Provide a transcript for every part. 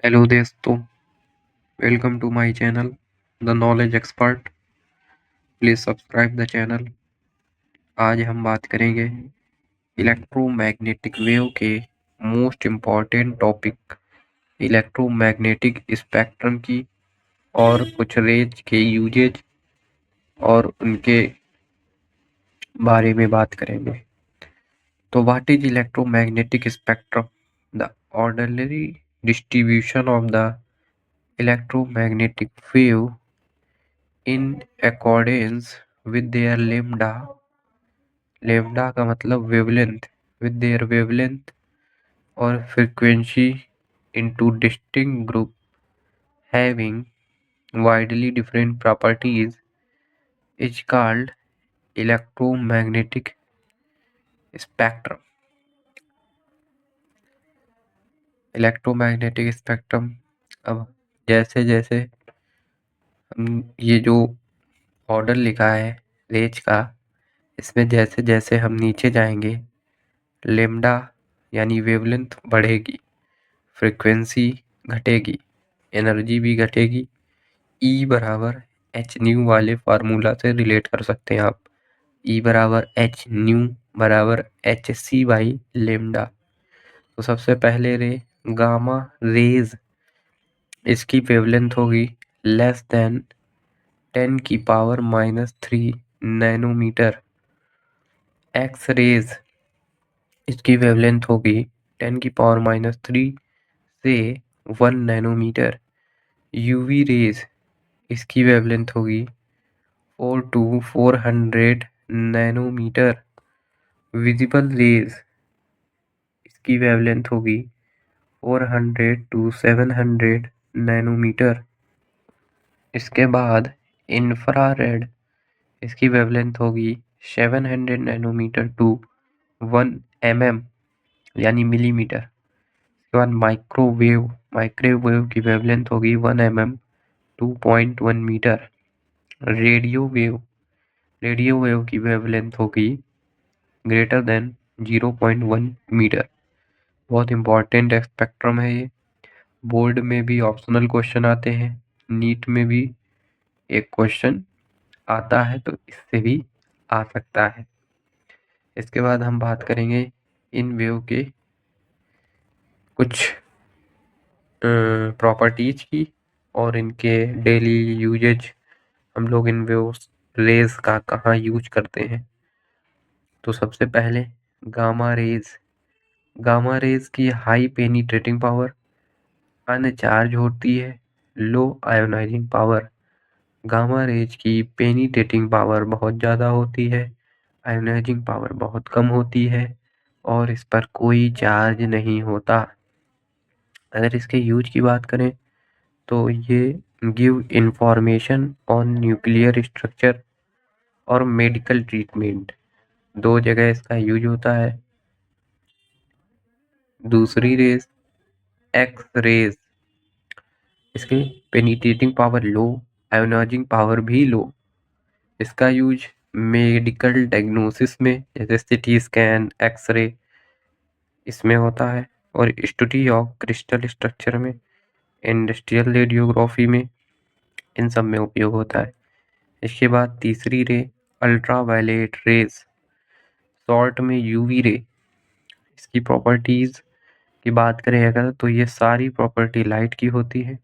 Hello दोस्तों, welcome to my channel the knowledge expert. Please subscribe the channel. आज हम बात करेंगे इलेक्ट्रोमैग्नेटिक वेव के most important topic electromagnetic spectrum की और कुछ रेंज के यूजेज और उनके बारे में बात करेंगे। तो what is electromagnetic spectrum? The ordinary distribution of the electromagnetic wave in accordance with their lambda का मतलब wavelength, with their wavelength or frequency into distinct group having widely different properties is called electromagnetic spectrum. Electromagnetic spectrum. अब जैसे जैसे हम ये जो order लिखा है रेंज का, इसमें जैसे जैसे हम नीचे जाएंगे लेम्डा यानी वेवलेंथ बढ़ेगी, फ्रीक्वेंसी घटेगी, एनर्जी भी घटेगी। ई बराबर एच न्यू वाले फार्मूला से रिलेट कर सकते हैं आप। ई बराबर एच न्यू बराबर एच सी बाई लेम्डा। तो सबसे पहले रे गामा रेज, इसकी वेवलेंथ होगी less than 10⁻³ nanometre. X rays, इसकी वेवलेंथ होगी 10⁻³ से 1 नैनोमीटर। यूवी रेज, इसकी वेवलेंथ होगी 4 to 400 नैनोमीटर। विजिबल रेज, इसकी वेवलेंथ होगी 400 to 700 नैनोमीटर। इसके बाद इंफ्रारेड, इसकी वेवलेंथ होगी 700 नैनोमीटर टू 1 mm यानी मिलीमीटर। इसके बाद माइक्रोवेव की वेवलेंथ होगी 1 mm 2.1 मीटर। रेडियो वेव की वेवलेंथ होगी ग्रेटर देन 0.1 मीटर। बहुत इंपॉर्टेंट स्पेक्ट्रम है ये। बोर्ड में भी ऑप्शनल क्वेश्चन आते हैं, नीट में भी एक क्वेश्चन आता है, तो इससे भी आ सकता है। इसके बाद हम बात करेंगे इन वेव के कुछ प्रॉपर्टीज की और इनके डेली यूजेज। हम लोग इन वेव रेज का कहाँ यूज करते हैं? तो सबसे पहले गामा रेज की हाई पेनिट्रेटिंग पावर, अनचार्ज होती है, लो आयोनाइजिंग पावर। गामा रेज की पेनिट्रेटिंग पावर बहुत ज़्यादा होती है, आयोनाइजिंग पावर बहुत कम होती है और इस पर कोई चार्ज नहीं होता। अगर इसके यूज की बात करें तो ये give information on nuclear structure और मेडिकल ट्रीटमेंट, दो जगह इसका यूज होता है। दूसरी रेज एक्स रेज, इसकी पेनिट्रेटिंग पावर लो, आयोनाइजिंग पावर भी लो। इसका यूज मेडिकल डायग्नोसिस में जैसे सिटी स्कैन, एक्सरे, इसमें होता है। और स्टडी ऑफ क्रिस्टल स्ट्रक्चर में, इंडस्ट्रियल रेडियोग्राफी में, इन सब में उपयोग होता है। इसके बाद तीसरी रे अल्ट्रावायलेट रेज, शॉर्ट में यूवी रे। इसकी प्रॉपर्टीज की बात करें अगर तो ये सारी प्रॉपर्टी लाइट की होती है।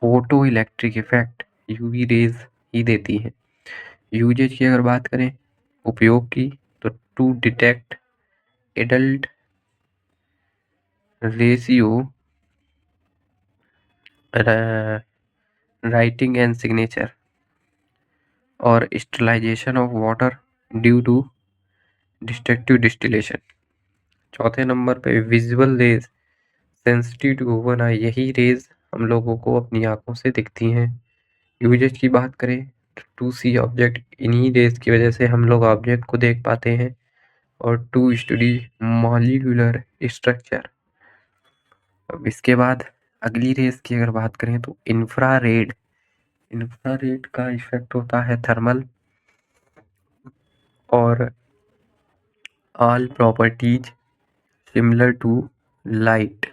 Photo electric effect UV rays ही देती है। यूजेज की अगर बात करें उपयोग की, तो to detect adulteration writing and signature और sterilization of water due to destructive distillation. चौथे नंबर पे visual rays, sensitive to human eye, यही रेज हम लोगों को अपनी आंखों से दिखती हैं। यूजेज की बात करें तो टू सी ऑब्जेक्ट, इन्हीं रेज की वजह से हम लोग ऑब्जेक्ट को देख पाते हैं। और टू स्टडी मॉलिक्यूलर स्ट्रक्चर। अब इसके बाद अगली रेज की अगर बात करें तो इंफ्रारेड का इफेक्ट होता है थर्मल और all properties similar to light.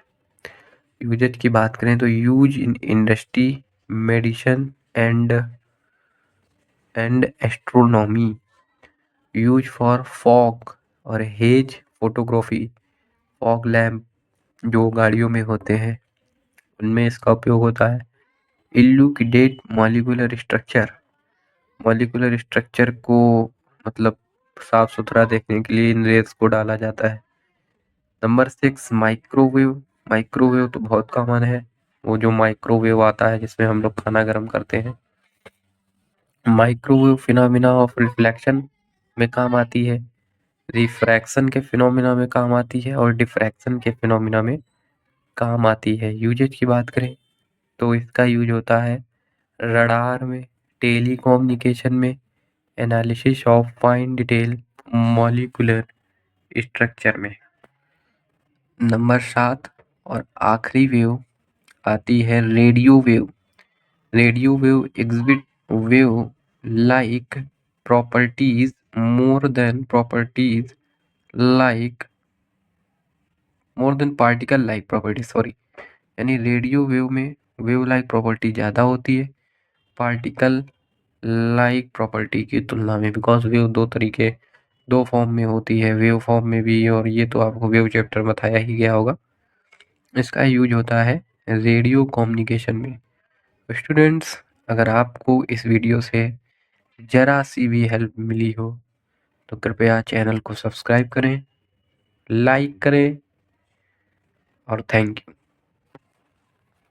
Uses की बात करें तो use in industry, medicine and astronomy, use for fog और हेज फोटोग्राफी। फॉग लैम्प जो गाड़ियों में होते हैं उनमें इसका उपयोग होता है। इल्यूमिनेट मॉलिक्यूलर स्ट्रक्चर को मतलब साफ सुथरा देखने के लिए इन रेज को डाला जाता है। Number 6 microwave. माइक्रोवेव तो बहुत कॉमन है, वो जो माइक्रोवेव आता है जिसमें हम लोग खाना गर्म करते हैं। माइक्रोवेव फिनोमिना ऑफ रिफ्लेक्शन में काम आती है, रिफ्रैक्शन के फिनोमिना में काम आती है और डिफ्रैक्शन के फिनोमिना में काम आती है। यूजेज की बात करें तो इसका यूज होता है रडार में, टेलीकम्युनिकेशन में, analysis of fine detail molecular structure में। नंबर 7 और आखिरी वेव आती है radio wave. Radio wave exhibit wave like properties like more than particle like property, sorry, यानी रेडियो वेव में वेव लाइक प्रॉपर्टी ज़्यादा होती है पार्टिकल लाइक प्रॉपर्टी की तुलना में, बिकॉज वेव दो फॉर्म में होती है, वेव फॉर्म में भी, और ये तो आपको वेव चैप्टर बताया ही गया होगा। इसका यूज होता है रेडियो कम्युनिकेशन में। स्टूडेंट्स, अगर आपको इस वीडियो से ज़रा सी भी हेल्प मिली हो तो कृपया चैनल को सब्सक्राइब करें, लाइक करें और थैंक यू।